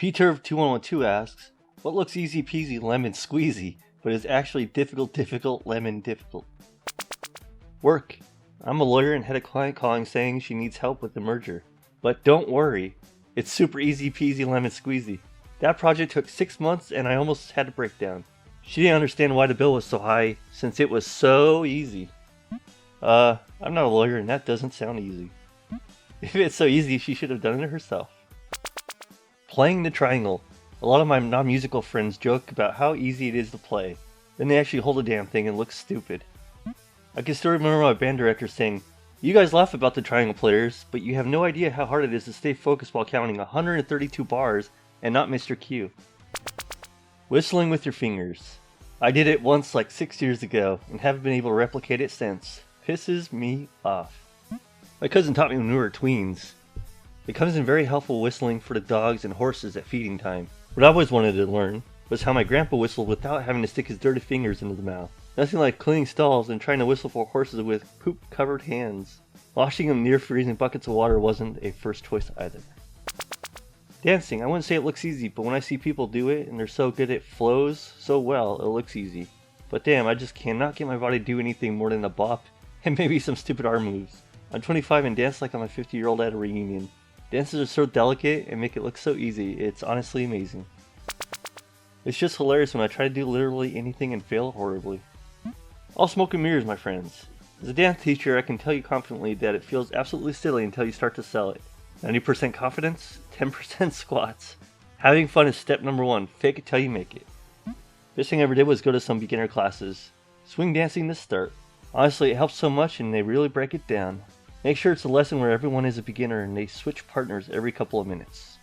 PTurv2112 asks, what looks easy peasy lemon squeezy, but is actually difficult lemon difficult? Work. I'm a lawyer and had a client calling saying she needs help with the merger. But don't worry, it's super easy peasy lemon squeezy. That project took 6 months and I almost had a breakdown. She didn't understand why the bill was so high since it was so easy. I'm not a lawyer and that doesn't sound easy. If it's so easy, she should have done it herself. Playing the triangle. A lot of my non-musical friends joke about how easy it is to play. Then they actually hold the damn thing and look stupid. I can still remember my band director saying, "You guys laugh about the triangle players, but you have no idea how hard it is to stay focused while counting 132 bars and not miss your cue." Whistling with your fingers. I did it once like 6 years ago and haven't been able to replicate it since. Pisses me off. My cousin taught me when we were tweens. It comes in very helpful whistling for the dogs and horses at feeding time. What I always wanted to learn was how my grandpa whistled without having to stick his dirty fingers into the mouth. Nothing like cleaning stalls and trying to whistle for horses with poop-covered hands. Washing them near freezing buckets of water wasn't a first choice either. Dancing. I wouldn't say it looks easy, but when I see people do it and they're so good it flows so well, it looks easy. But damn, I just cannot get my body to do anything more than a bop and maybe some stupid arm moves. I'm 25 and dance like I'm a 50-year-old at a reunion. Dances are so delicate and make it look so easy, it's honestly amazing. It's just hilarious when I try to do literally anything and fail horribly. All smoke and mirrors, my friends. As a dance teacher, I can tell you confidently that it feels absolutely silly until you start to sell it. 90% confidence, 10% squats. Having fun is step number 1, fake it till you make it. Best thing I ever did was go to some beginner classes. Swing dancing to start. Honestly, it helps so much and they really break it down. Make sure it's a lesson where everyone is a beginner and they switch partners every couple of minutes.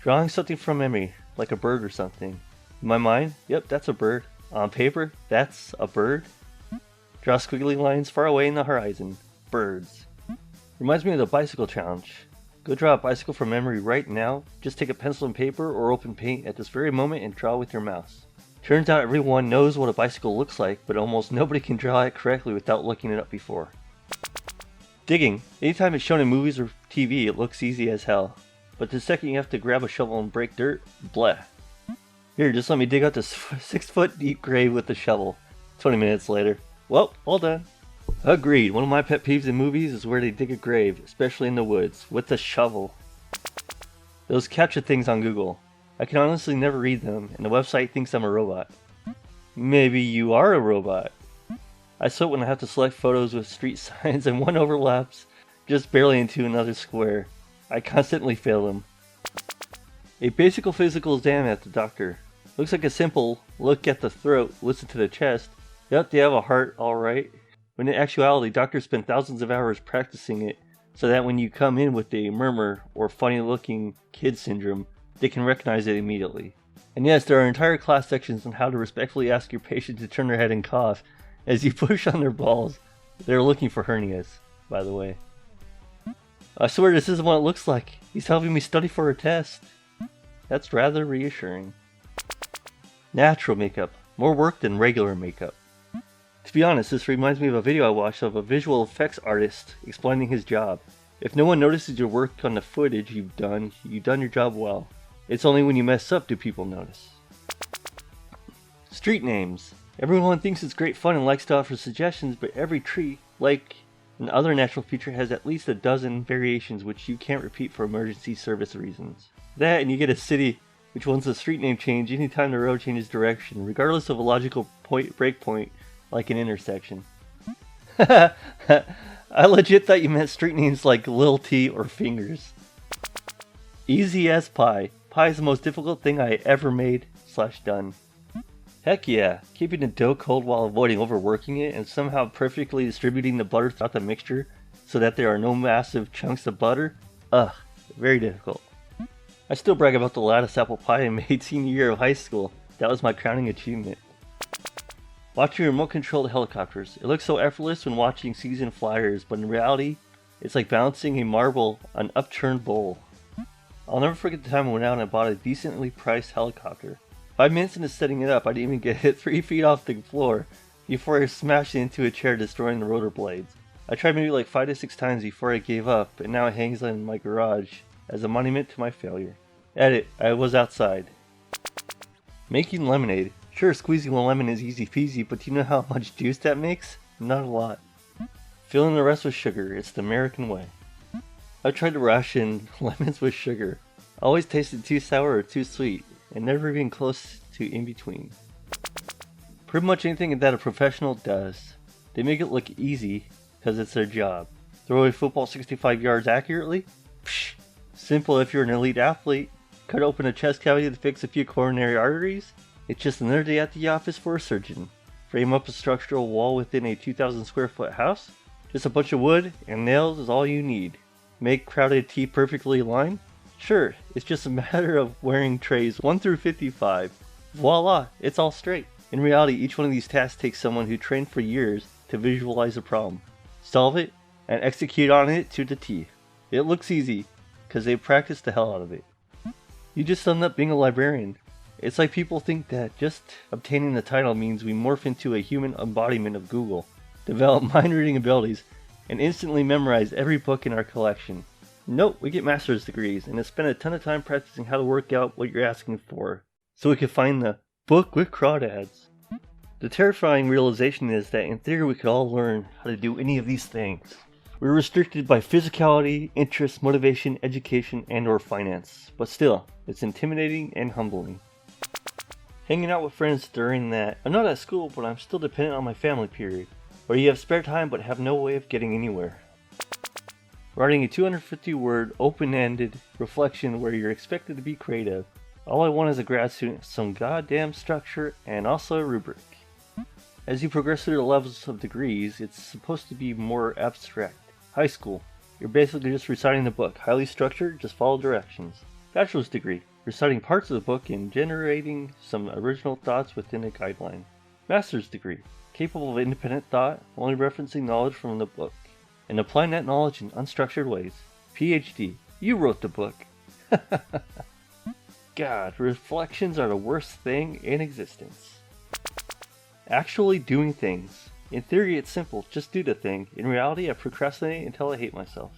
Drawing something from memory, like a bird or something. In my mind, yep, that's a bird. On paper, that's a bird. Draw squiggly lines far away in the horizon. Birds. Reminds me of the bicycle challenge. Go draw a bicycle from memory right now. Just take a pencil and paper or open paint at this very moment and draw with your mouse. Turns out everyone knows what a bicycle looks like, but almost nobody can draw it correctly without looking it up before. Digging. Anytime it's shown in movies or TV, it looks easy as hell. But the second you have to grab a shovel and break dirt, bleh. Here, just let me dig out this 6-foot deep grave with the shovel. 20 minutes later. Well, all done. Agreed. One of my pet peeves in movies is where they dig a grave, especially in the woods, with a shovel. Those captcha things on Google. I can honestly never read them, and the website thinks I'm a robot. Maybe you are a robot. I sweat when I have to select photos with street signs and one overlaps just barely into another square. I constantly fail them. A basic physical exam at the doctor. Looks like a simple look at the throat, listen to the chest. Yep, they have a heart, alright. When in actuality, doctors spend thousands of hours practicing it so that when you come in with a murmur or funny looking kid syndrome, they can recognize it immediately. And yes, there are entire class sections on how to respectfully ask your patient to turn their head and cough as you push on their balls. They're looking for hernias, by the way. I swear this isn't what it looks like. He's helping me study for a test. That's rather reassuring. Natural makeup. More work than regular makeup. To be honest, this reminds me of a video I watched of a visual effects artist explaining his job. If no one notices your work on the footage you've done your job well. It's only when you mess up do people notice. Street names. Everyone thinks it's great fun and likes to offer suggestions, but every tree, lake, and other natural feature has at least a dozen variations which you can't repeat for emergency service reasons. That and you get a city which wants a street name change anytime the road changes direction, regardless of a logical breakpoint like an intersection. I legit thought you meant street names like Lil T or Fingers. Easy as pie. Pie is the most difficult thing I ever made / done. Heck yeah, keeping the dough cold while avoiding overworking it and somehow perfectly distributing the butter throughout the mixture so that there are no massive chunks of butter. Ugh, very difficult. I still brag about the lattice apple pie I made senior year of high school. That was my crowning achievement. Watching remote controlled helicopters. It looks so effortless when watching seasoned flyers, but in reality, it's like balancing a marble on an upturned bowl. I'll never forget the time I went out and I bought a decently priced helicopter. 5 minutes into setting it up, I didn't even get hit 3 feet off the floor before I smashed it into a chair, destroying the rotor blades. I tried maybe like 5 to 6 times before I gave up, and now it hangs in my garage as a monument to my failure. Edit, I was outside. Making lemonade. Sure, squeezing one lemon is easy peasy, but do you know how much juice that makes? Not a lot. Filling the rest with sugar, it's the American way. I've tried to ration lemons with sugar. Always tasted too sour or too sweet, and never even close to in between. Pretty much anything that a professional does. They make it look easy, because it's their job. Throw a football 65 yards accurately? Psh! Simple if you're an elite athlete. Cut open a chest cavity to fix a few coronary arteries? It's just another day at the office for a surgeon. Frame up a structural wall within a 2,000 square foot house? Just a bunch of wood and nails is all you need. Make crowded teeth perfectly aligned? Sure, it's just a matter of wearing trays 1 through 55. Voila, it's all straight. In reality, each one of these tasks takes someone who trained for years to visualize a problem, solve it, and execute on it to the T. It looks easy, because they practiced the hell out of it. You just end up being a librarian. It's like people think that just obtaining the title means we morph into a human embodiment of Google, develop mind-reading abilities, and instantly memorize every book in our collection. Nope, we get master's degrees and have spent a ton of time practicing how to work out what you're asking for, so we can find the book with crawdads. The terrifying realization is that in theory we could all learn how to do any of these things. We're restricted by physicality, interest, motivation, education, and or finance, but still, it's intimidating and humbling. Hanging out with friends during that I'm not at school but I'm still dependent on my family period, where you have spare time but have no way of getting anywhere. Writing a 250 word open-ended reflection where you're expected to be creative. All I want as a grad student is some goddamn structure and also a rubric. As you progress through the levels of degrees, it's supposed to be more abstract. High school, you're basically just reciting the book, highly structured, just follow directions. Bachelor's degree, reciting parts of the book and generating some original thoughts within a guideline. Master's degree, capable of independent thought, only referencing knowledge from the book, and applying that knowledge in unstructured ways. PhD, you wrote the book. God, reflections are the worst thing in existence. Actually doing things. In theory it's simple, just do the thing. In reality I procrastinate until I hate myself.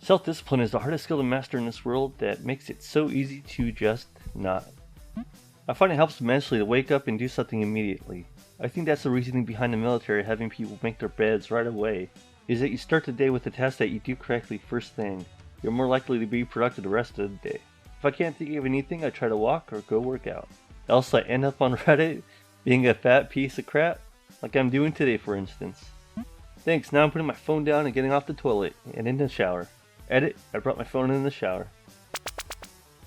Self-discipline is the hardest skill to master in this world that makes it so easy to just not. I find it helps immensely to wake up and do something immediately. I think that's the reasoning behind the military having people make their beds right away, is that you start the day with the task that you do correctly first thing. You're more likely to be productive the rest of the day. If I can't think of anything, I try to walk or go work out. Else I end up on Reddit being a fat piece of crap, like I'm doing today for instance. Thanks, now I'm putting my phone down and getting off the toilet and in the shower. Edit, I brought my phone in the shower.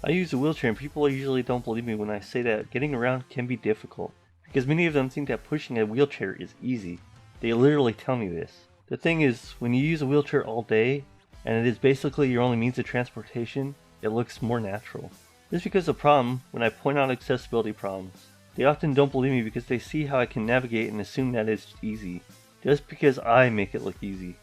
I use a wheelchair and people usually don't believe me when I say that getting around can be difficult, because many of them think that pushing a wheelchair is easy. They literally tell me this. The thing is, when you use a wheelchair all day, and it is basically your only means of transportation, it looks more natural. This is because of the problem when I point out accessibility problems. They often don't believe me because they see how I can navigate and assume that it's easy, just because I make it look easy.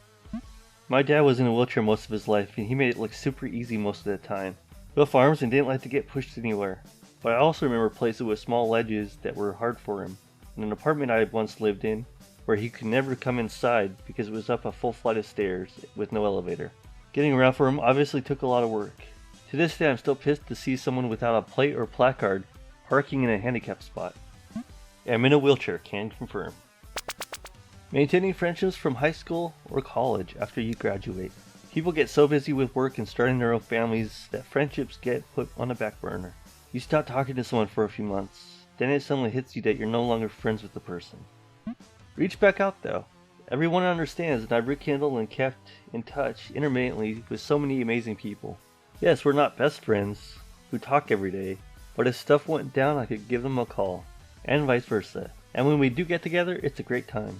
My dad was in a wheelchair most of his life and he made it look super easy most of the time. Built arms and didn't like to get pushed anywhere. But I also remember places with small ledges that were hard for him. In an apartment I once lived in, where he could never come inside because it was up a full flight of stairs with no elevator. Getting around for him obviously took a lot of work. To this day I'm still pissed to see someone without a plate or placard parking in a handicapped spot. I'm in a wheelchair, can confirm. Maintaining friendships from high school or college after you graduate. People get so busy with work and starting their own families that friendships get put on the back burner. You stop talking to someone for a few months, then it suddenly hits you that you're no longer friends with the person. Reach back out though. Everyone understands that I've rekindled and kept in touch intermittently with so many amazing people. Yes, we're not best friends who talk every day, but if stuff went down I could give them a call, and vice versa. And when we do get together, it's a great time.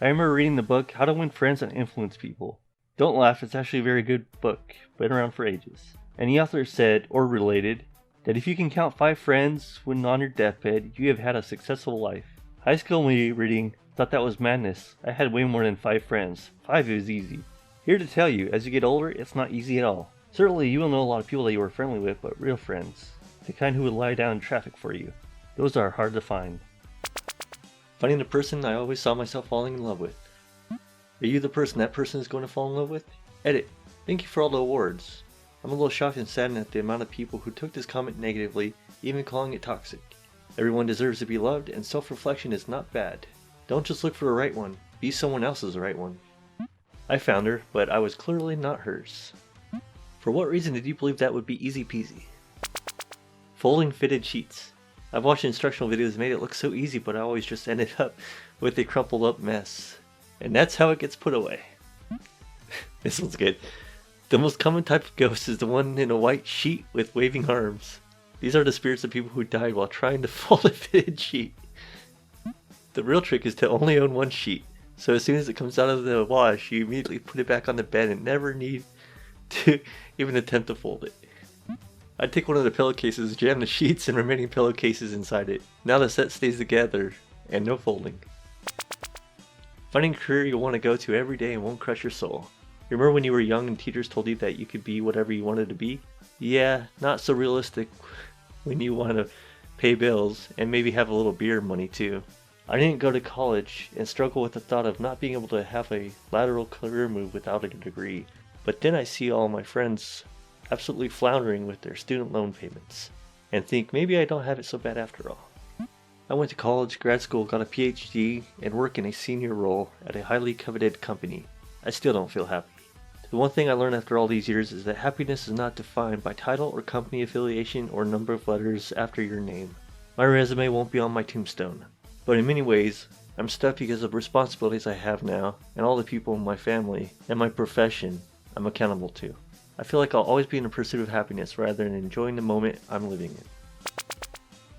I remember reading the book How to Win Friends and Influence People. Don't laugh, it's actually a very good book, been around for ages. And the author said, or related, that if you can count 5 friends when on your deathbed, you have had a successful life. High school me reading thought that was madness. I had way more than 5 friends. 5 is easy. Here to tell you, as you get older, it's not easy at all. Certainly you will know a lot of people that you were friendly with, but real friends, the kind who would lie down in traffic for you, those are hard to find. Finding the person I always saw myself falling in love with. Are you the person that person is going to fall in love with? Edit. Thank you for all the awards. I'm a little shocked and saddened at the amount of people who took this comment negatively, even calling it toxic. Everyone deserves to be loved, and self-reflection is not bad. Don't just look for the right one, be someone else's right one. I found her, but I was clearly not hers. For what reason did you believe that would be easy peasy? Folding fitted sheets. I've watched instructional videos that made it look so easy, but I always just ended up with a crumpled up mess. And that's how it gets put away. This one's good. The most common type of ghost is the one in a white sheet with waving arms. These are the spirits of people who died while trying to fold a fitted sheet. The real trick is to only own one sheet, so as soon as it comes out of the wash, you immediately put it back on the bed and never need to even attempt to fold it. I'd take one of the pillowcases, jam the sheets and remaining pillowcases inside it. Now the set stays together, and no folding. Finding a career you'll want to go to every day and won't crush your soul. Remember when you were young and teachers told you that you could be whatever you wanted to be? Yeah, not so realistic when you want to pay bills and maybe have a little beer money too. I didn't go to college and struggle with the thought of not being able to have a lateral career move without a degree. But then I see all my friends absolutely floundering with their student loan payments and think maybe I don't have it so bad after all. I went to college, grad school, got a PhD, and work in a senior role at a highly coveted company. I still don't feel happy. The one thing I learned after all these years is that happiness is not defined by title or company affiliation or number of letters after your name. My resume won't be on my tombstone, but in many ways, I'm stuck because of responsibilities I have now and all the people in my family and my profession I'm accountable to. I feel like I'll always be in the pursuit of happiness rather than enjoying the moment I'm living in.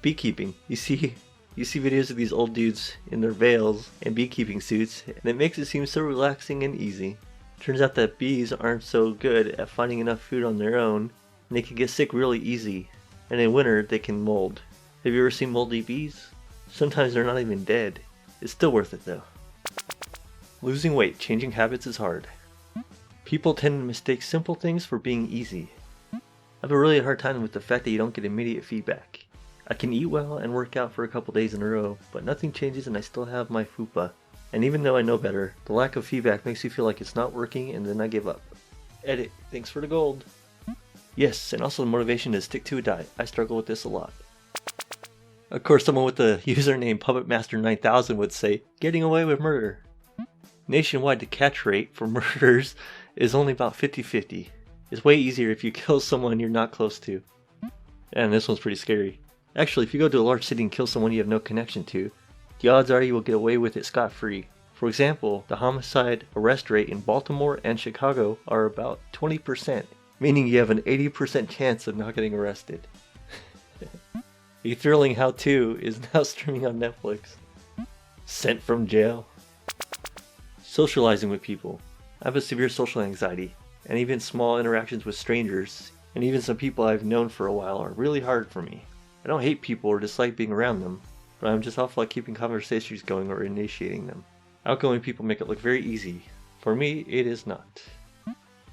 Beekeeping. You see videos of these old dudes in their veils and beekeeping suits, and it makes it seem so relaxing and easy. Turns out that bees aren't so good at finding enough food on their own, and they can get sick really easy, and in winter they can mold. Have you ever seen moldy bees? Sometimes they're not even dead. It's still worth it though. Losing weight, changing habits is hard. People tend to mistake simple things for being easy. I have a really hard time with the fact that you don't get immediate feedback. I can eat well and work out for a couple days in a row, but nothing changes and I still have my fupa. And even though I know better, the lack of feedback makes me feel like it's not working and then I give up. Edit, thanks for the gold. Yes, and also the motivation to stick to a diet. I struggle with this a lot. Of course, someone with the username PuppetMaster9000 would say, getting away with murder. Nationwide, the catch rate for murders is only about 50-50. It's way easier if you kill someone you're not close to. And this one's pretty scary. Actually, if you go to a large city and kill someone you have no connection to, the odds are you will get away with it scot-free. For example, the homicide arrest rate in Baltimore and Chicago are about 20%, meaning you have an 80% chance of not getting arrested. A thrilling how-to is now streaming on Netflix. Sent from jail. Socializing with people. I have a severe social anxiety, and even small interactions with strangers, and even some people I've known for a while, are really hard for me. I don't hate people or dislike being around them, but I'm just awful at keeping conversations going or initiating them. Outgoing people make it look very easy. For me, it is not.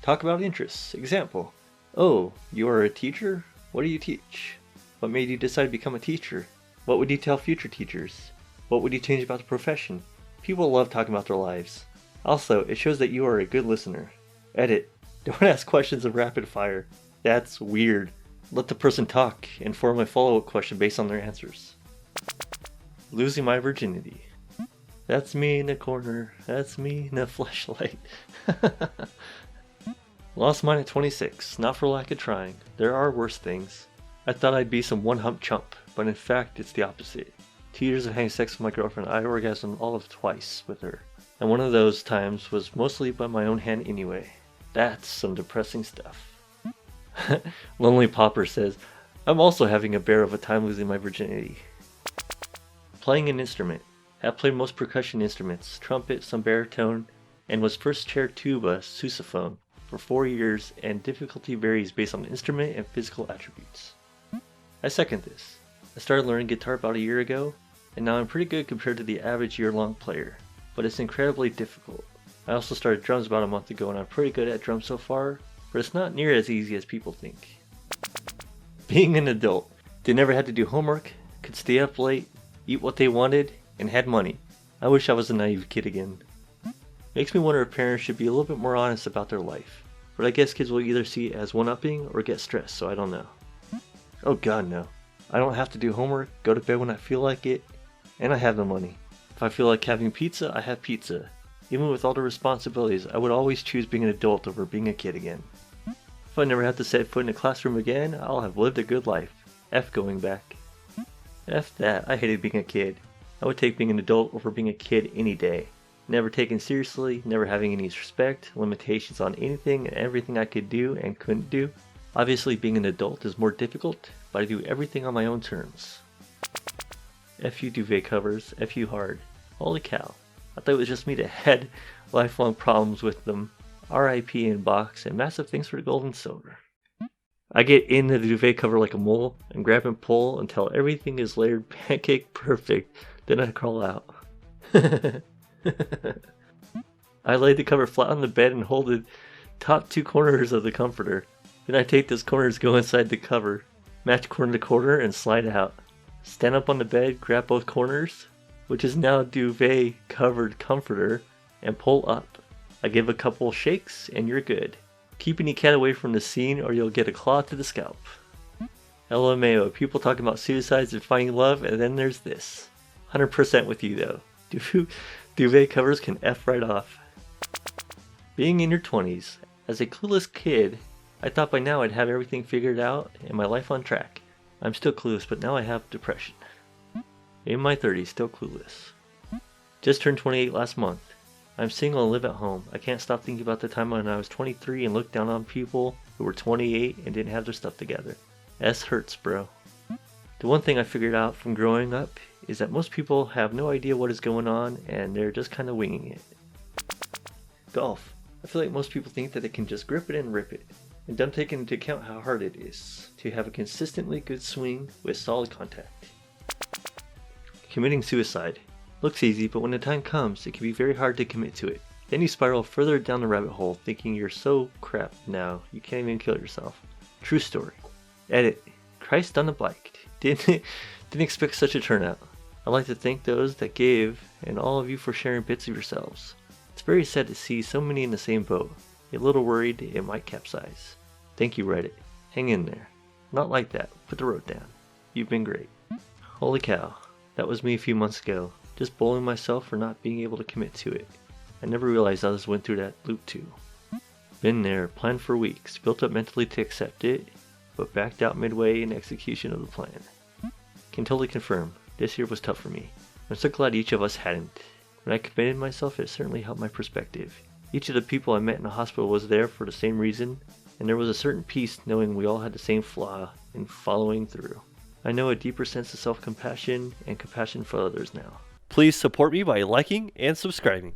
Talk about interests. Example. Oh, you are a teacher? What do you teach? What made you decide to become a teacher? What would you tell future teachers? What would you change about the profession? People love talking about their lives. Also, it shows that you are a good listener. Edit. Don't ask questions of rapid fire. That's weird. Let the person talk and form a follow-up question based on their answers. Losing my virginity. That's me in the corner. That's me in the fleshlight. Lost mine at 26. Not for lack of trying. There are worse things. I thought I'd be some one-hump chump, but in fact it's the opposite. 2 years of having sex with my girlfriend, I orgasmed all of twice with her. And one of those times was mostly by my own hand anyway. That's some depressing stuff. Lonely Popper says, I'm also having a bear of a time losing my virginity. Playing an instrument. I've played most percussion instruments, trumpet, some baritone, and was first chair tuba, sousaphone, for 4 years, and difficulty varies based on instrument and physical attributes. I second this. I started learning guitar about a year ago, and now I'm pretty good compared to the average year-long player, but it's incredibly difficult. I also started drums about a month ago and I'm pretty good at drums so far, but it's not near as easy as people think. Being an adult. They never had to do homework, could stay up late, eat what they wanted, and had money. I wish I was a naive kid again. Makes me wonder if parents should be a little bit more honest about their life. but I guess kids will either see it as one-upping or get stressed, so I don't know. Oh god, no. I don't have to do homework, go to bed when I feel like it, and I have the money. If I feel like having pizza, I have pizza. Even with all the responsibilities, I would always choose being an adult over being a kid again. If I never have to set foot in a classroom again, I'll have lived a good life. F going back. F that, I hated being a kid. I would take being an adult over being a kid any day. Never taken seriously, never having any respect, limitations on anything and everything I could do and couldn't do. Obviously being an adult is more difficult, but I do everything on my own terms. F you duvet covers, F you hard. Holy cow, I thought it was just me that had lifelong problems with them. RIP inbox and massive thanks for the gold and silver. I get in the duvet cover like a mole and grab and pull until everything is layered pancake perfect, then I crawl out. I lay the cover flat on the bed and hold the top two corners of the comforter. Then I take those corners, go inside the cover, match corner to corner, and slide out. Stand up on the bed, grab both corners, which is now duvet covered comforter, and pull up. I give a couple shakes and you're good. Keep any cat away from the scene or you'll get a claw to the scalp. LMAO, people talking about suicides and finding love, and then there's this. 100% with you though. Duvet covers can F right off. Being in your 20s, as a clueless kid, I thought by now I'd have everything figured out and my life on track. I'm still clueless, but now I have depression. In my 30s, still clueless. Just turned 28 last month. I'm single and live at home. I can't stop thinking about the time when I was 23 and looked down on people who were 28 and didn't have their stuff together. S hurts, bro. The one thing I figured out from growing up is that most people have no idea what is going on and they're just kind of winging it. Golf. I feel like most people think that they can just grip it and rip it, and don't take into account how hard it is to have a consistently good swing with solid contact. Committing suicide. Looks easy, but when the time comes, it can be very hard to commit to it. Then you spiral further down the rabbit hole, thinking you're so crap now, you can't even kill yourself. True story. Edit. Christ on the bike. Didn't expect such a turnout. I'd like to thank those that gave, and all of you for sharing bits of yourselves. It's very sad to see so many in the same boat. A little worried it might capsize. Thank you, Reddit. Hang in there. Not like that. Put the road down. You've been great. Holy cow. That was me a few months ago. Just bullying myself for not being able to commit to it. I never realized others went through that loop too. Been there, planned for weeks, built up mentally to accept it, but backed out midway in execution of the plan. Can totally confirm, this year was tough for me. I'm so glad each of us hadn't. When I committed myself, it certainly helped my perspective. Each of the people I met in the hospital was there for the same reason, and there was a certain peace knowing we all had the same flaw in following through. I know a deeper sense of self-compassion and compassion for others now. Please support me by liking and subscribing.